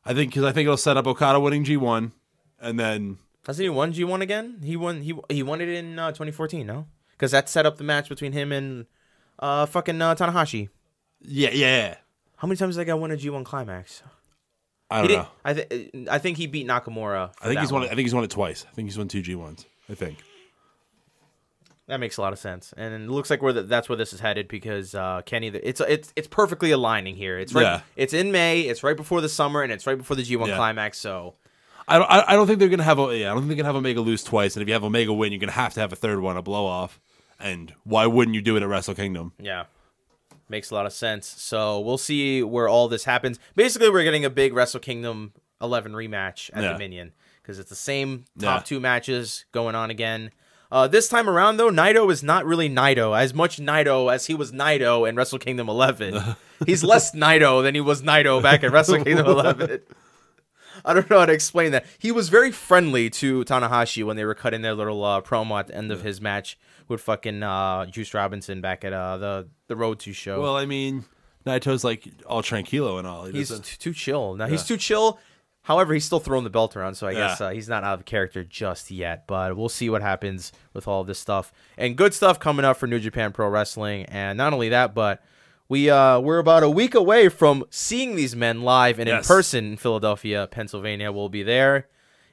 I think it'll set up Okada winning G1, and then hasn't he won G1 again? He won it in 2014, no? Because that set up the match between him and fucking Tanahashi. Yeah. How many times did that guy win a G1 climax? I don't know. I think he beat Nakamura. I think he's won it twice. I think he's won 2 G1s. I think that makes a lot of sense, and it looks like that's where this is headed because Kenny. It's perfectly aligning here. It's right. Yeah. It's in May. It's right before the summer, and it's right before the G1 climax. So I don't think they're gonna have I don't think they're gonna have Omega lose twice, and if you have Omega win, you're gonna have to have a third one, a blow off. And why wouldn't you do it at Wrestle Kingdom? Yeah. Makes a lot of sense. So we'll see where all this happens. Basically, we're getting a big Wrestle Kingdom 11 rematch at Dominion because it's the same top 2 matches going on again. This time around, though, Naito is not really Naito. As much Naito as he was Naito in Wrestle Kingdom 11. He's less Naito than he was Naito back at Wrestle Kingdom 11. I don't know how to explain that. He was very friendly to Tanahashi when they were cutting their little promo at the end of his match with fucking Juice Robinson back at the Road to show. Well, I mean, Naito's like all tranquilo and all. He's too chill. Now he's too chill. However, he's still throwing the belt around, so I guess he's not out of character just yet. But we'll see what happens with all this stuff. And good stuff coming up for New Japan Pro Wrestling. And not only that, but we're about a week away from seeing these men live and in person in Philadelphia, Pennsylvania. We'll be there.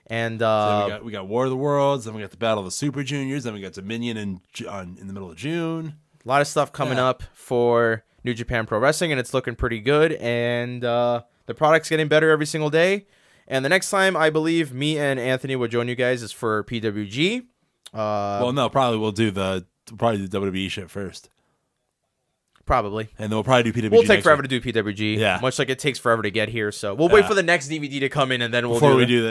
And so we got War of the Worlds, then we got the Battle of the Super Juniors, then we got Dominion in the middle of June. A lot of stuff coming up for New Japan Pro Wrestling, and it's looking pretty good. And the product's getting better every single day. And the next time, I believe, me and Anthony will join you guys is for PWG. Well, no, probably we'll do the WWE shit first. Probably. And then we'll probably do PWG. We'll take forever to do PWG. Yeah. Much like it takes forever to get here. So we'll wait for the next DVD to come in, and then we'll we do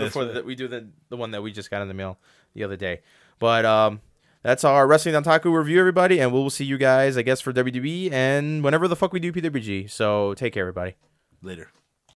the one that we just got in the mail the other day. But that's our Wrestling Dontaku review, everybody, and we'll see you guys, I guess, for WWE and whenever the fuck we do PWG. So take care, everybody. Later.